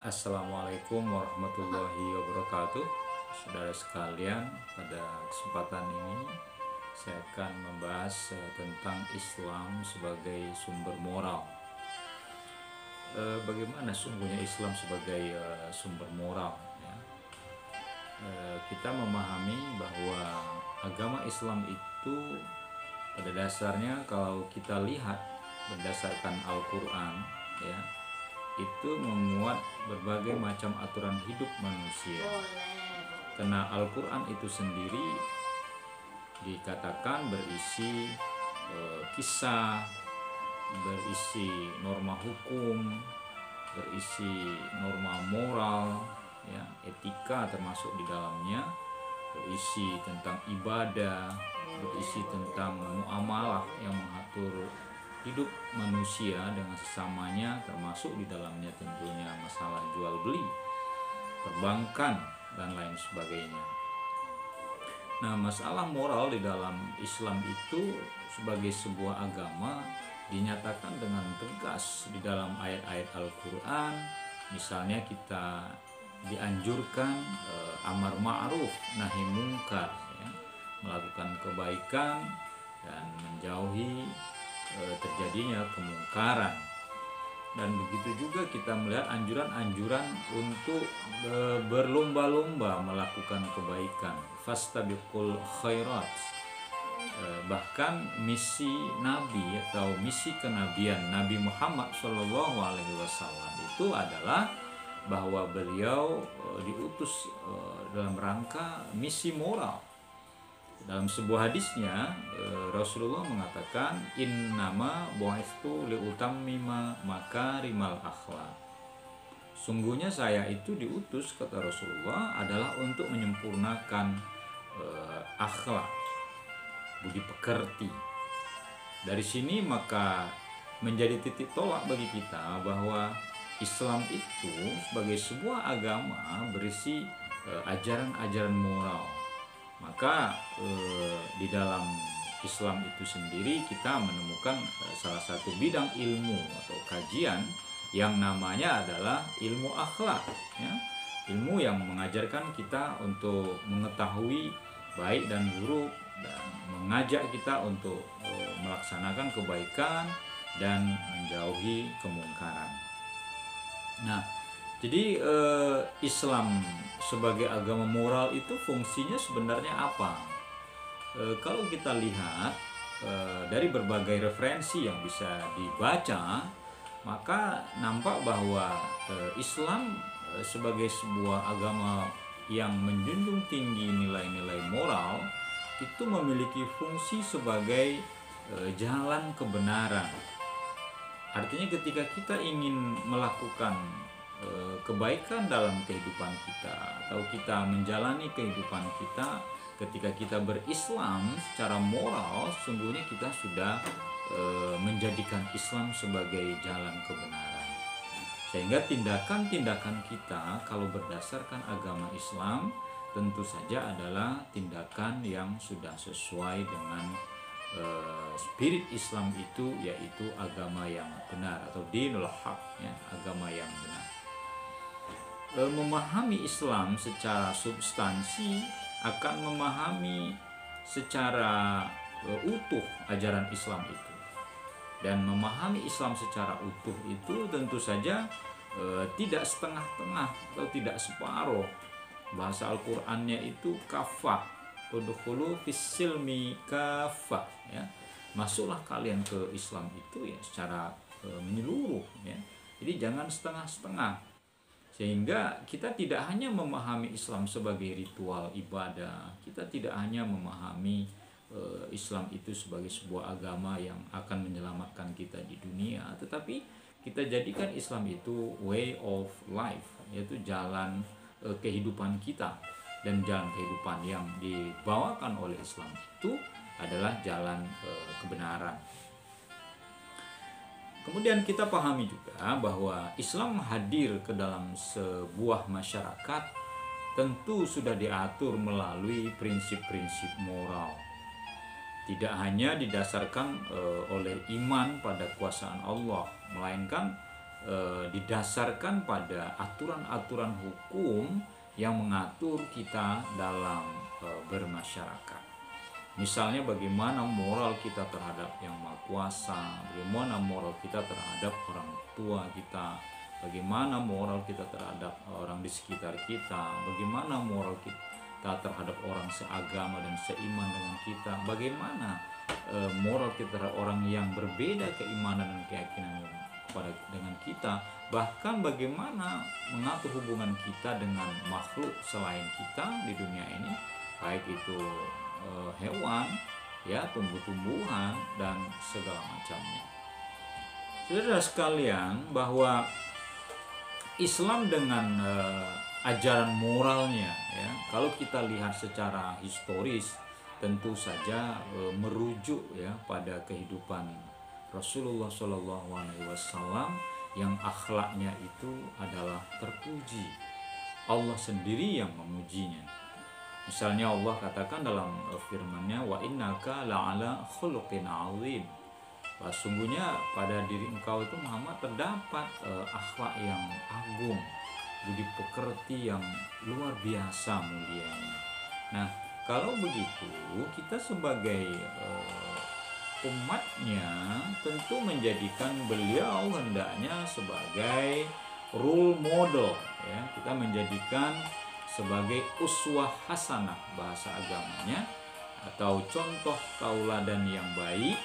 Assalamualaikum warahmatullahi wabarakatuh. Saudara sekalian, pada kesempatan ini saya akan membahas tentang Islam sebagai sumber moral. Bagaimana sungguhnya Islam sebagai sumber moral, ya? Kita memahami bahwa agama Islam itu pada dasarnya, kalau kita lihat berdasarkan Al-Quran, ya, itu memuat berbagai macam aturan hidup manusia. Karena Al-Quran itu sendiri dikatakan berisi kisah, berisi norma hukum, berisi norma moral, ya, etika termasuk di dalamnya, berisi tentang ibadah, berisi tentang muamalah yang mengatur hidup manusia dengan sesamanya, termasuk di dalamnya tentunya masalah jual beli, perbankan, dan lain sebagainya. Nah, masalah moral di dalam Islam itu sebagai sebuah agama dinyatakan dengan tegas di dalam ayat-ayat Al-Quran. Misalnya kita dianjurkan amar ma'ruf nahi mungkar, ya, melakukan kebaikan dan menjauhi terjadinya kemungkaran. Dan begitu juga kita melihat anjuran-anjuran untuk berlomba-lomba melakukan kebaikan, fastabiqul khairat. Bahkan misi Nabi atau misi kenabian Nabi Muhammad SAW itu adalah bahwa beliau diutus dalam rangka misi moral. Dalam sebuah hadisnya Rasulullah mengatakan, innama bu'istu liutammima makarimal akhlak. Sungguhnya saya itu diutus, kata Rasulullah, adalah untuk menyempurnakan akhlak, budi pekerti. Dari sini maka menjadi titik tolak bagi kita bahwa Islam itu sebagai sebuah agama berisi ajaran-ajaran moral. Maka di dalam Islam itu sendiri kita menemukan salah satu bidang ilmu atau kajian yang namanya adalah ilmu akhlak, ya. Ilmu yang mengajarkan kita untuk mengetahui baik dan buruk, dan mengajak kita untuk melaksanakan kebaikan dan menjauhi kemungkaran. Nah, jadi Islam sebagai agama moral itu fungsinya sebenarnya apa? Kalau kita lihat dari berbagai referensi yang bisa dibaca, maka nampak bahwa Islam sebagai sebuah agama yang menjunjung tinggi nilai-nilai moral itu memiliki fungsi sebagai jalan kebenaran. Artinya ketika kita ingin melakukan kebaikan dalam kehidupan kita, atau kita menjalani kehidupan kita, ketika kita berislam secara moral, sungguhnya kita sudah menjadikan Islam sebagai jalan kebenaran. Sehingga tindakan-tindakan kita kalau berdasarkan agama Islam tentu saja adalah tindakan yang sudah sesuai dengan spirit Islam itu, yaitu agama yang benar atau dinul haq, ya, agama yang benar. Memahami Islam secara substansi akan memahami secara utuh ajaran Islam itu. Dan memahami Islam secara utuh itu tentu saja tidak setengah-tengah atau tidak separuh. Bahasa Al-Qur'annya itu kafah, udkhulu fis-silmi kafah, ya. Masuklah kalian ke Islam itu, ya, secara menyeluruh, ya. Jadi jangan setengah-setengah. Sehingga kita tidak hanya memahami Islam sebagai ritual ibadah, kita tidak hanya memahami Islam itu sebagai sebuah agama yang akan menyelamatkan kita di dunia, tetapi kita jadikan Islam itu way of life, yaitu jalan kehidupan kita. Dan jalan kehidupan yang dibawakan oleh Islam itu adalah jalan kebenaran. Kemudian kita pahami juga bahwa Islam hadir ke dalam sebuah masyarakat tentu sudah diatur melalui prinsip-prinsip moral. Tidak hanya didasarkan oleh iman pada kuasaan Allah, melainkan didasarkan pada aturan-aturan hukum yang mengatur kita dalam bermasyarakat. Misalnya bagaimana moral kita terhadap yang maha kuasa, bagaimana moral kita terhadap orang tua kita, bagaimana moral kita terhadap orang di sekitar kita, bagaimana moral kita terhadap orang seagama dan seiman dengan kita, bagaimana moral kita terhadap orang yang berbeda keimanan dan keyakinan dengan kita, bahkan bagaimana mengatur hubungan kita dengan makhluk selain kita di dunia ini, baik itu hewan, ya, tumbuh-tumbuhan dan segala macamnya. Saudara sekalian, bahwa Islam dengan ajaran moralnya, ya, kalau kita lihat secara historis, tentu saja merujuk, ya, pada kehidupan Rasulullah SAW yang akhlaknya itu adalah terpuji. Allah sendiri yang memujinya. Misalnya Allah katakan dalam firman-Nya, wa innaka la'ala khuluqin 'azim. Sungguhnya pada diri engkau itu Muhammad terdapat akhlak yang agung, budi pekerti yang luar biasa mulianya. Nah, kalau begitu kita sebagai umatnya tentu menjadikan beliau hendaknya sebagai role model, ya. Kita menjadikan sebagai uswah hasanah bahasa agamanya, atau contoh tauladan yang baik,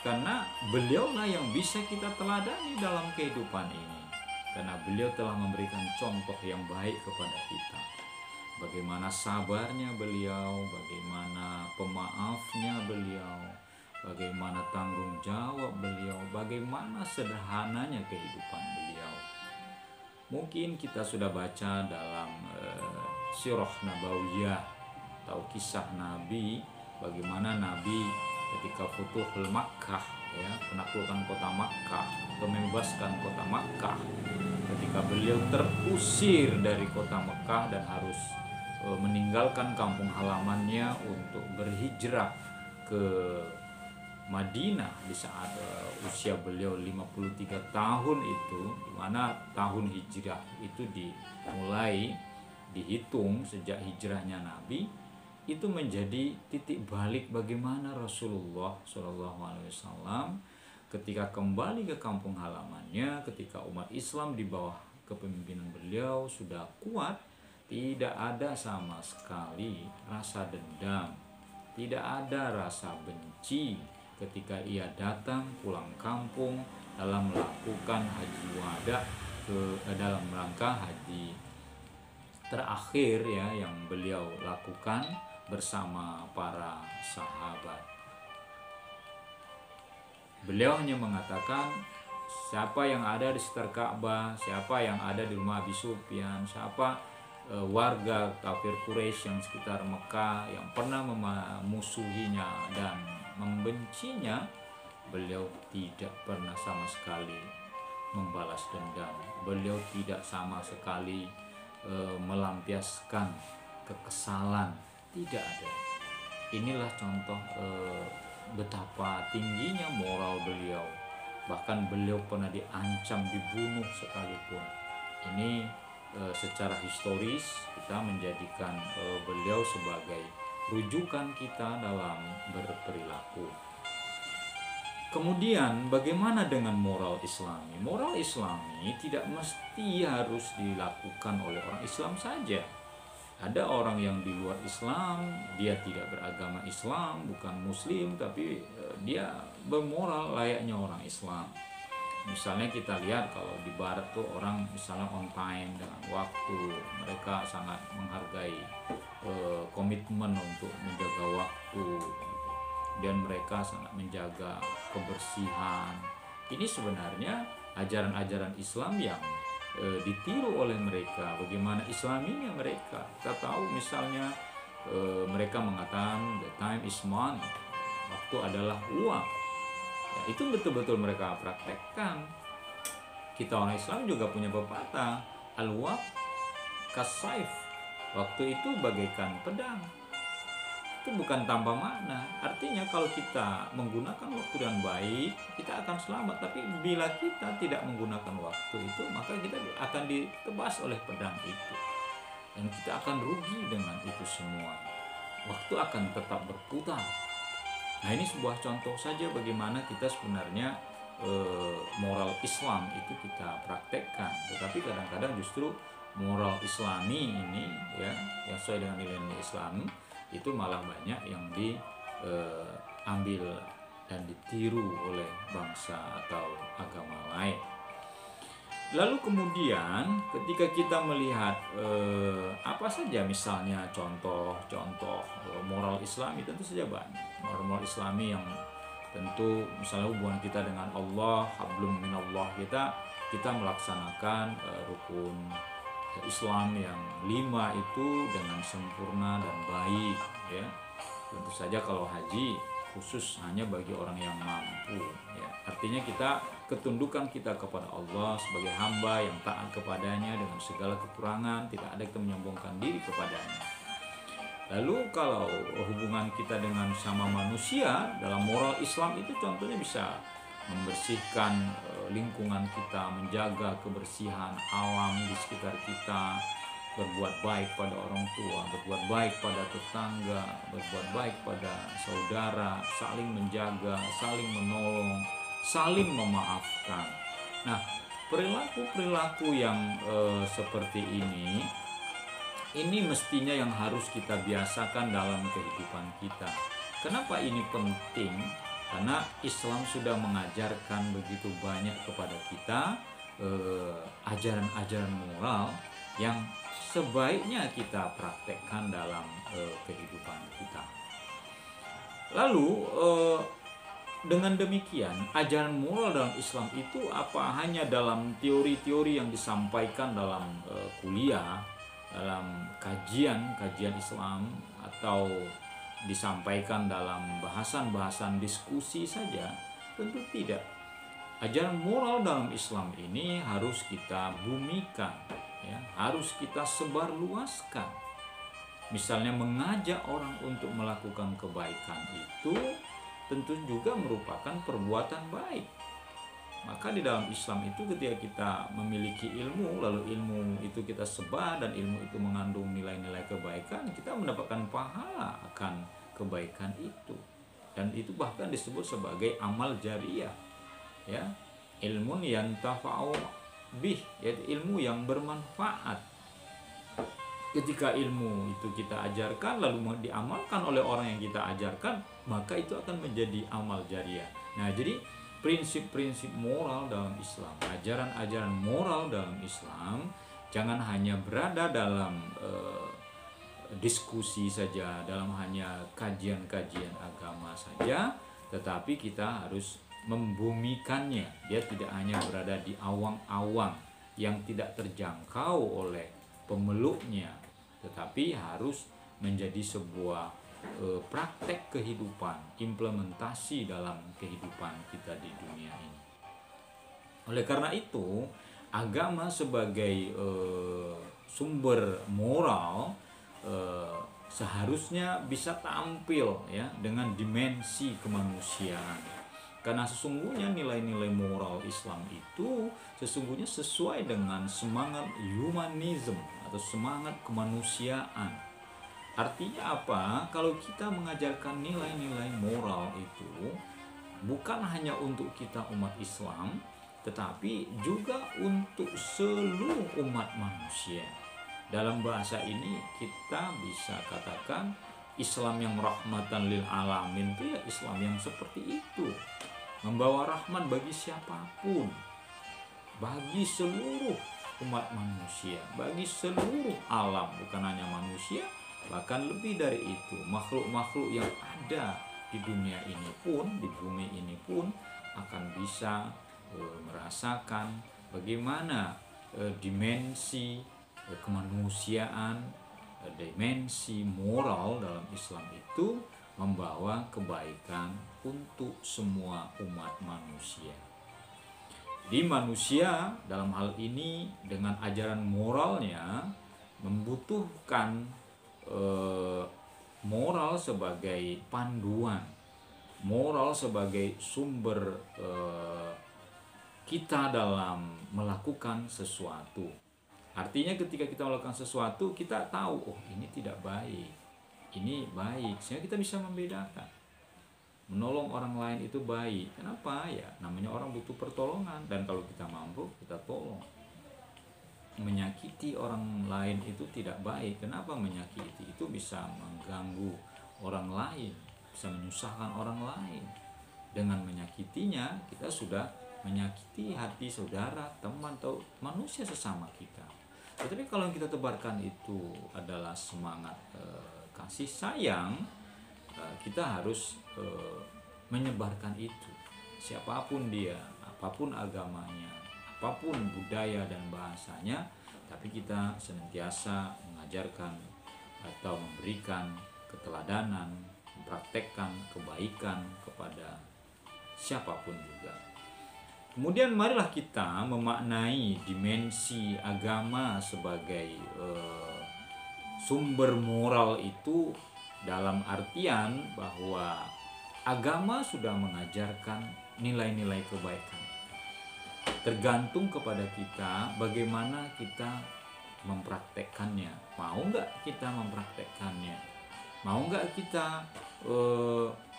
karena beliaulah yang bisa kita teladani dalam kehidupan ini, karena beliau telah memberikan contoh yang baik kepada kita. Bagaimana sabarnya beliau, bagaimana pemaafnya beliau, bagaimana tanggung jawab beliau, bagaimana sederhananya kehidupan beliau. Mungkin kita sudah baca dalam sirah nabawiyah atau kisah Nabi, bagaimana Nabi ketika Futuhul Makkah, ya, penaklukan kota Makkah atau membebaskan kota Makkah, ketika beliau terusir dari kota Makkah dan harus meninggalkan kampung halamannya untuk berhijrah ke Madinah di saat usia beliau 53 tahun itu, di mana tahun hijrah itu dimulai dihitung sejak hijrahnya Nabi, itu menjadi titik balik bagaimana Rasulullah SAW ketika kembali ke kampung halamannya, ketika umat Islam di bawah kepemimpinan beliau sudah kuat, tidak ada sama sekali rasa dendam, tidak ada rasa benci ketika ia datang pulang kampung dalam melakukan haji wada dalam rangka haji terakhir, ya, yang beliau lakukan bersama para sahabat. Beliau hanya mengatakan, siapa yang ada di sekitar Ka'bah, siapa yang ada di rumah Abi Sufyan, siapa warga kafir Quraisy yang sekitar Mekah yang pernah memusuhinya dan membencinya, beliau tidak pernah sama sekali membalas dendam. Beliau tidak sama sekali melampiaskan kekesalan, tidak ada. Inilah contoh betapa tingginya moral beliau. Bahkan beliau pernah diancam dibunuh sekalipun. Ini secara historis kita menjadikan beliau sebagai rujukan kita dalam berperilaku. Kemudian bagaimana dengan moral Islami? Moral Islami tidak mesti harus dilakukan oleh orang Islam saja. Ada orang yang di luar Islam, dia tidak beragama Islam, bukan Muslim, tapi dia bermoral layaknya orang Islam. Misalnya kita lihat kalau di Barat tuh orang misalnya on time dengan waktu, mereka sangat menghargai komitmen untuk menjaga waktu, dan mereka sangat menjaga kebersihan. Ini sebenarnya ajaran-ajaran Islam yang ditiru oleh mereka. Bagaimana Islaminya mereka? Kita tahu misalnya mereka mengatakan the time is money, waktu adalah uang. Ya, itu betul-betul mereka praktekkan. Kita orang Islam juga punya pepatah, al-waqt kas-saif, waktu itu bagaikan pedang. itu bukan tanpa makna. Artinya kalau kita menggunakan waktu dengan baik, kita akan selamat. Tapi bila kita tidak menggunakan waktu itu, maka kita akan ditebas oleh pedang itu. Dan kita akan rugi dengan itu semua. Waktu akan tetap berputar. Nah, ini sebuah contoh saja bagaimana kita sebenarnya moral Islam itu kita praktekkan. Tetapi kadang-kadang justru moral Islami ini ya, yang sesuai dengan nilai-nilai Islam itu malah banyak yang diambil dan ditiru oleh bangsa atau agama lain. Lalu kemudian ketika kita melihat apa saja misalnya contoh-contoh moral Islami, tentu saja banyak. Moral Islami yang tentu misalnya hubungan kita dengan Allah, hablum minallah, kita melaksanakan rukun Islam yang 5 itu dengan sempurna dan baik ya. Tentu saja kalau haji khusus hanya bagi orang yang mampu ya. Artinya ketundukan kita kepada Allah sebagai hamba yang taat kepadanya dengan segala kekurangan, tidak ada kita menyombongkan diri kepadanya. Lalu kalau hubungan kita dengan sama manusia dalam moral Islam itu contohnya bisa membersihkan lingkungan kita, menjaga kebersihan alam di sekitar kita, berbuat baik pada orang tua, berbuat baik pada tetangga, berbuat baik pada saudara, saling menjaga, saling menolong, saling memaafkan. Nah, perilaku-perilaku yang seperti ini mestinya yang harus kita biasakan dalam kehidupan kita. Kenapa ini penting? Karena Islam sudah mengajarkan begitu banyak kepada kita ajaran-ajaran moral yang sebaiknya kita praktekkan dalam kehidupan kita. Lalu dengan demikian ajaran moral dalam Islam itu apa hanya dalam teori-teori yang disampaikan dalam kuliah, dalam kajian Islam, atau disampaikan dalam bahasan-bahasan diskusi saja? Tentu tidak. Ajaran moral dalam Islam ini harus kita bumikan ya, harus kita sebarluaskan. Misalnya mengajak orang untuk melakukan kebaikan itu tentu juga merupakan perbuatan baik. Maka di dalam Islam itu ketika kita memiliki ilmu, lalu ilmu itu kita sebar dan ilmu itu mengandung nilai-nilai kebaikan, kita mendapatkan pahala akan kebaikan itu. Dan itu bahkan disebut sebagai amal jariyah. Ya, ilmun yantafa'u bih, yaitu ilmu yang bermanfaat. Ketika ilmu itu kita ajarkan lalu diamalkan oleh orang yang kita ajarkan, maka itu akan menjadi amal jariyah. Nah, jadi prinsip-prinsip moral dalam Islam, ajaran-ajaran moral dalam Islam jangan hanya berada dalam diskusi saja, dalam hanya kajian-kajian agama saja, tetapi kita harus membumikannya. Dia tidak hanya berada di awang-awang yang tidak terjangkau oleh pemeluknya, tetapi harus menjadi sebuah praktek kehidupan, implementasi dalam kehidupan kita di dunia ini. Oleh karena itu, agama sebagai sumber moral seharusnya bisa tampil ya dengan dimensi kemanusiaan. Karena sesungguhnya nilai-nilai moral Islam itu sesungguhnya sesuai dengan semangat humanism atau semangat kemanusiaan. Artinya apa? Kalau kita mengajarkan nilai-nilai moral itu bukan hanya untuk kita umat Islam, tetapi juga untuk seluruh umat manusia. Dalam bahasa ini kita bisa katakan Islam yang rahmatan lil alamin itu ya Islam yang seperti itu. Membawa rahmat bagi siapapun, bagi seluruh umat manusia, bagi seluruh alam, bukan hanya manusia, bahkan lebih dari itu, makhluk-makhluk yang ada di dunia ini pun, di bumi ini pun akan bisa merasakan bagaimana dimensi kemanusiaan, dimensi moral dalam Islam itu membawa kebaikan untuk semua umat manusia. Di manusia dalam hal ini dengan ajaran moralnya membutuhkan moral sebagai panduan, moral sebagai sumber kita dalam melakukan sesuatu. Artinya ketika kita melakukan sesuatu, kita tahu, oh ini tidak baik, ini baik, sehingga kita bisa membedakan. Menolong orang lain itu baik. Kenapa? Ya namanya orang butuh pertolongan, dan kalau kita mampu, kita tolong. Menyakiti orang lain itu tidak baik. Kenapa menyakiti? Itu bisa mengganggu orang lain, bisa menyusahkan orang lain. Dengan menyakitinya, kita sudah menyakiti hati saudara, teman, atau manusia sesama kita. Tetapi kalau yang kita tebarkan itu adalah semangat kasih sayang, kita harus menyebarkan itu. Siapapun dia, apapun agamanya, apapun budaya dan bahasanya, tapi kita senantiasa mengajarkan atau memberikan keteladanan, mempraktekkan kebaikan kepada siapapun juga. Kemudian marilah kita memaknai dimensi agama sebagai sumber moral itu dalam artian bahwa agama sudah mengajarkan nilai-nilai kebaikan. Tergantung kepada kita bagaimana kita mempraktekkannya. Mau nggak kita mempraktekkannya? Mau nggak kita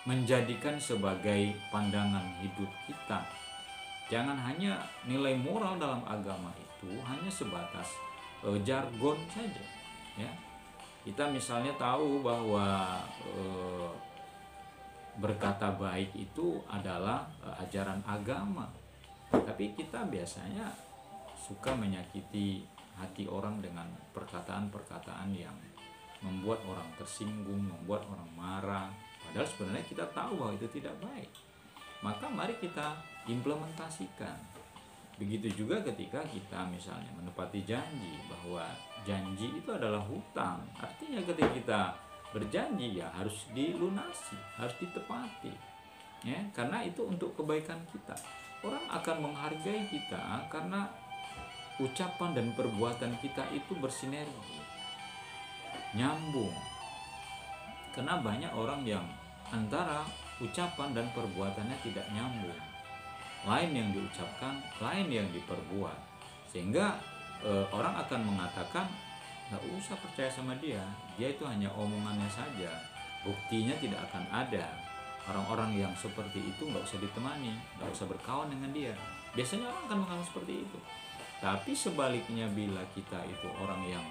menjadikan sebagai pandangan hidup kita? Jangan hanya nilai moral dalam agama itu hanya sebatas jargon saja, ya. Kita misalnya tahu bahwa berkata baik itu adalah ajaran agama, tapi kita biasanya suka menyakiti hati orang dengan perkataan-perkataan yang membuat orang tersinggung, membuat orang marah, padahal sebenarnya kita tahu bahwa itu tidak baik. Maka mari kita implementasikan. Begitu juga ketika kita misalnya menepati janji, bahwa janji itu adalah hutang. Artinya ketika kita berjanji ya harus dilunasi, harus ditepati, ya, karena itu untuk kebaikan kita. Orang akan menghargai kita karena ucapan dan perbuatan kita itu bersinergi, nyambung. Karena banyak orang yang antara ucapan dan perbuatannya tidak nyambung, lain yang diucapkan, lain yang diperbuat, sehingga orang akan mengatakan nggak usah percaya sama dia itu hanya omongannya saja, buktinya tidak akan ada. Orang-orang yang seperti itu nggak usah ditemani, nggak usah berkawan dengan dia. Biasanya orang akan mengatakan seperti itu. Tapi sebaliknya, bila kita itu orang yang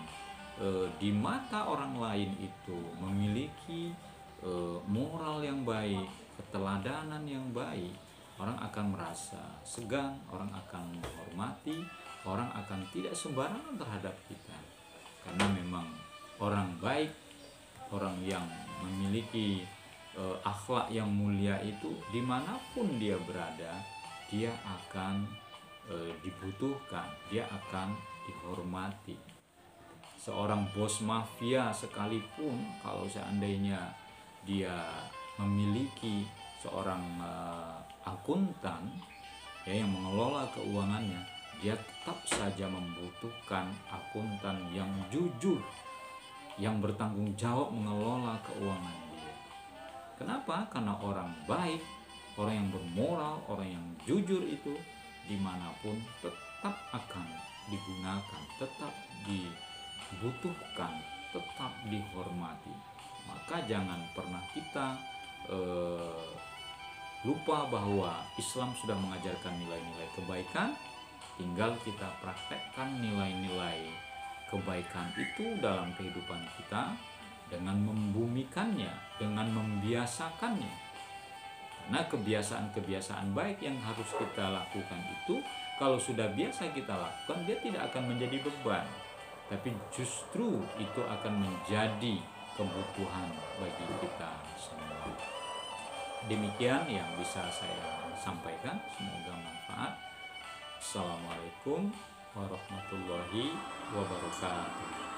di mata orang lain itu memiliki moral yang baik, keteladanan yang baik, orang akan merasa segan, orang akan menghormati, orang akan tidak sembarangan terhadap kita. Karena memang orang baik, orang yang memiliki akhlak yang mulia itu dimanapun dia berada, dia akan dibutuhkan, dia akan dihormati. Seorang bos mafia sekalipun, kalau seandainya dia memiliki seorang akuntan ya, yang mengelola keuangannya, dia tetap saja membutuhkan akuntan yang jujur, yang bertanggung jawab mengelola keuangan dia. Kenapa? Karena orang baik, orang yang bermoral, orang yang jujur itu dimanapun tetap akan digunakan, tetap dibutuhkan, tetap dihormati. Maka jangan pernah kita lupa bahwa Islam sudah mengajarkan nilai-nilai kebaikan. Tinggal kita praktekkan nilai-nilai kebaikan itu dalam kehidupan kita dengan membumikannya, dengan membiasakannya. Karena kebiasaan-kebiasaan baik yang harus kita lakukan itu, kalau sudah biasa kita lakukan, dia tidak akan menjadi beban, tapi justru itu akan menjadi kebutuhan bagi kita semua. Demikian yang bisa saya sampaikan, semoga manfaat. Assalamualaikum warahmatullahi wabarakatuh.